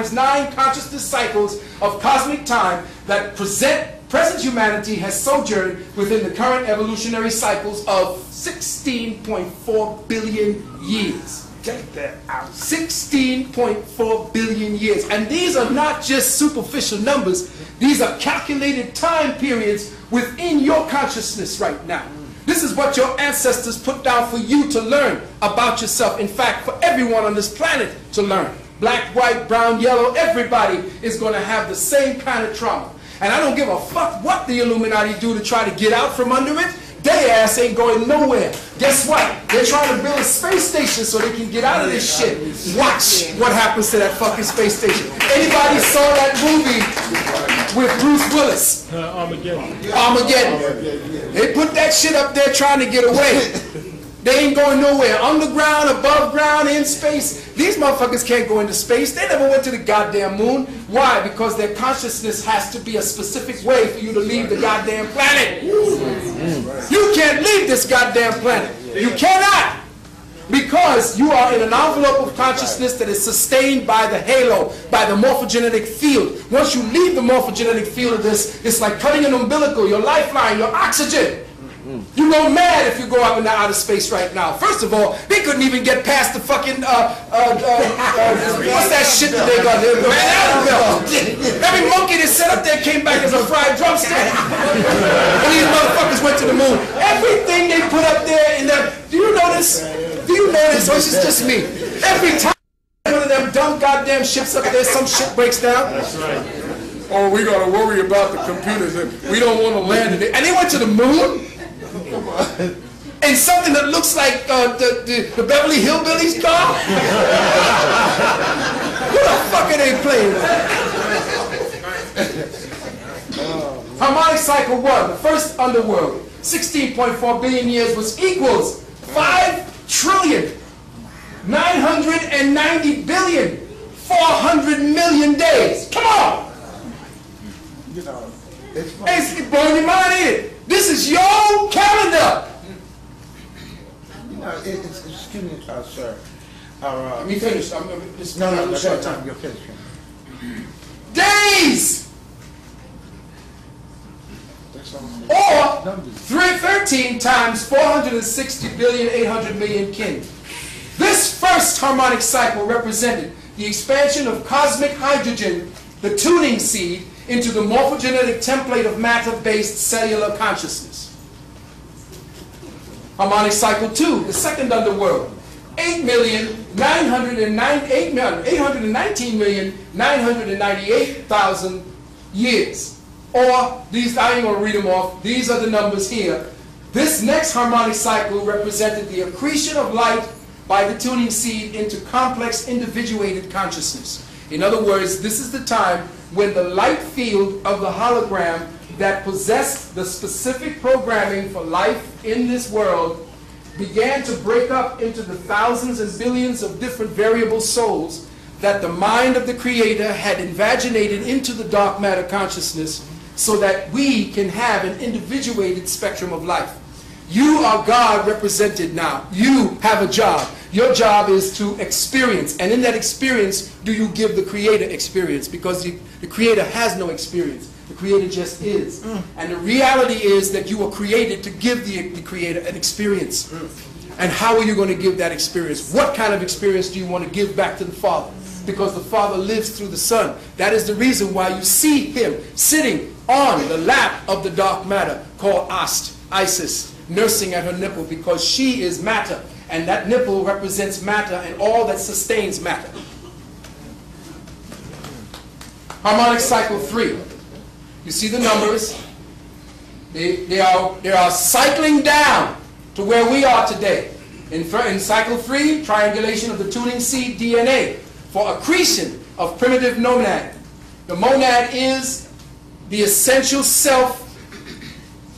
9 consciousness cycles of cosmic time that present humanity has sojourned within the current evolutionary cycles of 16.4 billion years. Get that out. 16.4 billion years. And these are not just superficial numbers. These are calculated time periods within your consciousness right now. This is what your ancestors put down for you to learn about yourself. In fact, for everyone on this planet to learn. Black, white, brown, yellow, everybody is going to have the same kind of trauma. And I don't give a fuck what the Illuminati do to try to get out from under it. Their ass ain't going nowhere. Guess what? They're trying to build a space station so they can get out of this shit. Watch what happens to that fucking space station. Anybody saw that movie with Bruce Willis? Armageddon. Armageddon. They put that shit up there trying to get away. They ain't going nowhere. Underground, above ground, in space. These motherfuckers can't go into space. They never went to the goddamn moon. Why? Because their consciousness has to be a specific way for you to leave the goddamn planet. You can't leave this goddamn planet. You cannot. Because you are in an envelope of consciousness that is sustained by the halo, by the morphogenetic field. Once you leave the morphogenetic field of this, it's like cutting an umbilical, your lifeline, your oxygen. You go mad if you go up into outer space right now. First of all, they couldn't even get past the fucking, what's that shit that they got there? Every monkey that set up there came back as a fried drumstick. And these motherfuckers went to the moon. Everything they put up there in that, do you notice? Do you notice? Or is it just me? Every time one of them dumb goddamn ships up there, some shit breaks down. That's right. Oh, we gotta worry about the computers and we don't want to land in it. And they went to the moon? And something that looks like the Beverly Hillbillies car? Who the fuck are they playing with? Harmonic cycle 1, the first underworld, 16.4 billion years, which equals 5,990,400,000,000 days. Come on! It's blowing your mind in. This is your calendar. You know, excuse me, sir. Let me finish. No, short time. You're finished. Days! Or 13 times 460,800,000,000 kin. This first harmonic cycle represented the expansion of cosmic hydrogen, the tuning seed, into the morphogenetic template of matter-based cellular consciousness. Harmonic cycle 2, the second underworld, 819,998,000 years. Or, these, I ain't going to read them off, these are the numbers here. This next harmonic cycle represented the accretion of light by the tuning seed into complex individuated consciousness. In other words, this is the time when the light field of the hologram that possessed the specific programming for life in this world began to break up into the thousands and billions of different variable souls that the mind of the Creator had invaginated into the dark matter consciousness so that we can have an individuated spectrum of life. You are God represented now. You have a job. Your job is to experience. And in that experience, do you give the Creator experience? Because the Creator has no experience. The Creator just is. And the reality is that you were created to give the Creator an experience. And how are you going to give that experience? What kind of experience do you want to give back to the Father? Because the Father lives through the Son. That is the reason why you see Him sitting on the lap of the dark matter called Ast, Isis, nursing at her nipple, because she is matter. And that nipple represents matter and all that sustains matter. Harmonic cycle 3. You see the numbers. They are cycling down to where we are today. In cycle 3, triangulation of the tuning seed DNA for accretion of primitive monad. The monad is the essential self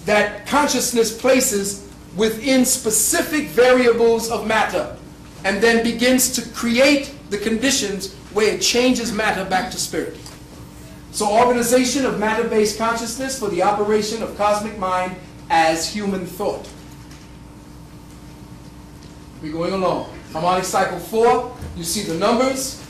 that consciousness places within specific variables of matter and then begins to create the conditions where it changes matter back to spirit. So organization of matter-based consciousness for the operation of cosmic mind as human thought. We're going along. Harmonic cycle 4, you see the numbers.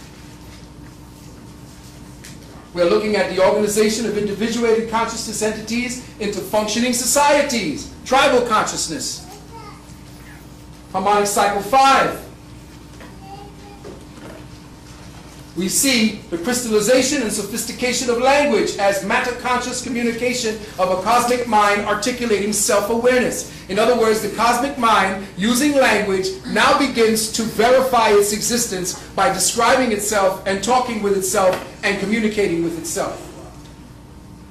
We're looking at the organization of individuated consciousness entities into functioning societies, tribal consciousness. Harmonic cycle 5. We see the crystallization and sophistication of language as matter-conscious communication of a cosmic mind articulating self-awareness. In other words, the cosmic mind, using language, now begins to verify its existence by describing itself and talking with itself and communicating with itself.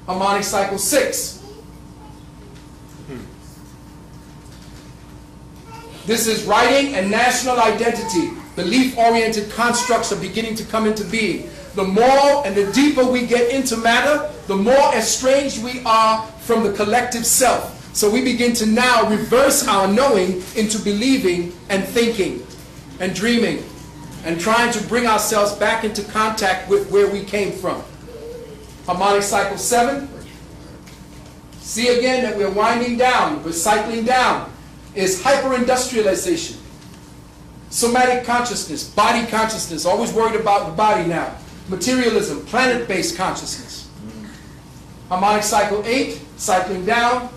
Harmonic cycle 6. This is writing and national identity. Belief-oriented constructs are beginning to come into being. The more and the deeper we get into matter, the more estranged we are from the collective self. So we begin to now reverse our knowing into believing and thinking and dreaming and trying to bring ourselves back into contact with where we came from. Harmonic cycle 7. See again that we're winding down, we're cycling down. Is hyper-industrialization. Somatic consciousness, body consciousness, always worried about the body now. Materialism, planet-based consciousness. Harmonic cycle 8, cycling down.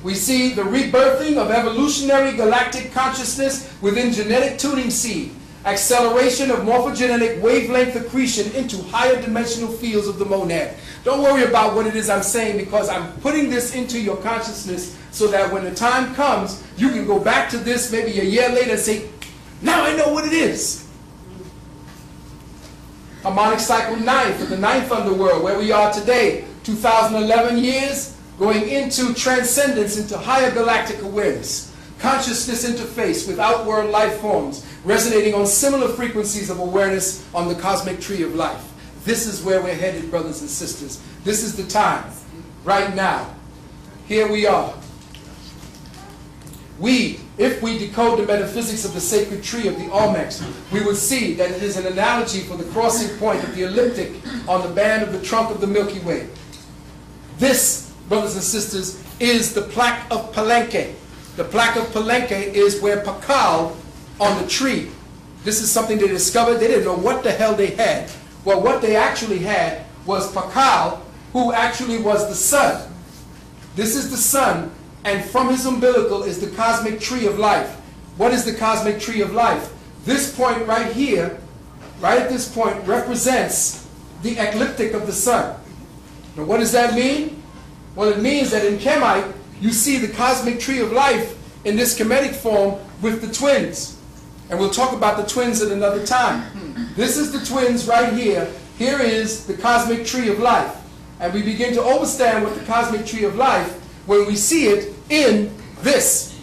We see the rebirthing of evolutionary galactic consciousness within genetic tuning seed. Acceleration of morphogenetic wavelength accretion into higher dimensional fields of the monad. Don't worry about what it is I'm saying, because I'm putting this into your consciousness so that when the time comes, you can go back to this maybe a year later and say, now I know what it is. Harmonic cycle 9 for the 9th underworld, where we are today, 2011 years, going into transcendence, into higher galactic awareness. Consciousness interface with outworld life forms, resonating on similar frequencies of awareness on the cosmic tree of life. This is where we're headed, brothers and sisters. This is the time, right now. Here we are. If we decode the metaphysics of the sacred tree of the Olmecs, we would see that it is an analogy for the crossing point of the ecliptic on the band of the trunk of the Milky Way. This, brothers and sisters, is the plaque of Palenque. The plaque of Palenque is where Pakal on the tree. This is something they discovered. They didn't know what the hell they had. Well, what they actually had was Pakal, who actually was the sun. This is the sun, and from his umbilical is the cosmic tree of life. What is the cosmic tree of life? This point right here, right at this point, represents the ecliptic of the sun. Now, what does that mean? Well, it means that in Kemite, you see the cosmic tree of life in this Kemetic form with the twins. And we'll talk about the twins at another time. This is the twins right here. Here is the cosmic tree of life. And we begin to understand what the cosmic tree of life when we see it in this.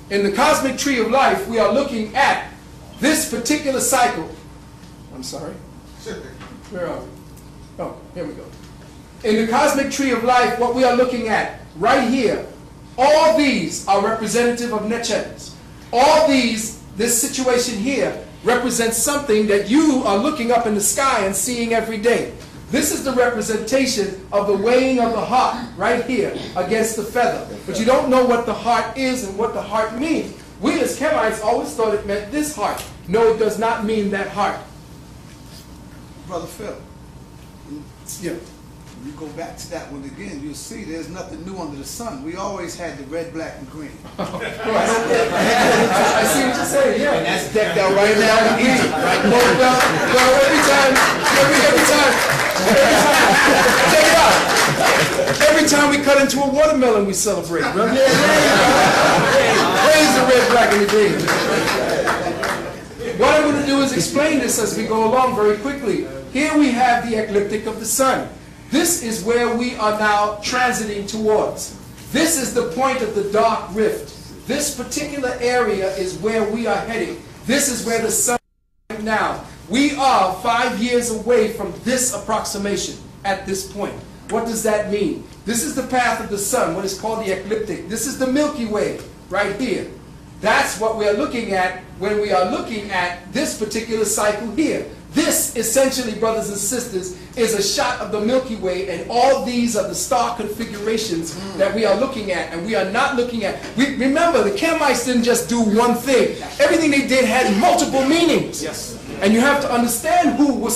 In the cosmic tree of life, we are looking at this particular cycle. I'm sorry. Where are we? Oh, here we go. In the cosmic tree of life, what we are looking at right here, all these are representative of Nechens. All these, this situation here, represents something that you are looking up in the sky and seeing every day. This is the representation of the weighing of the heart right here against the feather. But you don't know what the heart is and what the heart means. We as Kemites always thought it meant this heart. No, it does not mean that heart. Brother Phil, Yeah. you go back to that one again, you'll see there's nothing new under the sun. We always had the red, black, and green. I see what you're saying, yeah. And that's decked out right now in Egypt, right? Well, every time we cut into a watermelon, we celebrate, brother. Praise the red, black, and the green. What I'm going to do is explain this as we go along very quickly. Here we have the ecliptic of the sun. This is where we are now transiting towards. This is the point of the dark rift. This particular area is where we are heading. This is where the sun is right now. We are 5 years away from this approximation at this point. What does that mean? This is the path of the sun, what is called the ecliptic. This is the Milky Way right here. That's what we are looking at when we are looking at this particular cycle here. This, essentially, brothers and sisters, is a shot of the Milky Way, and all these are the star configurations that we are looking at, and we are not looking at. Remember, the Kemites didn't just do one thing. Everything they did had multiple meanings. Yes. And you have to understand who was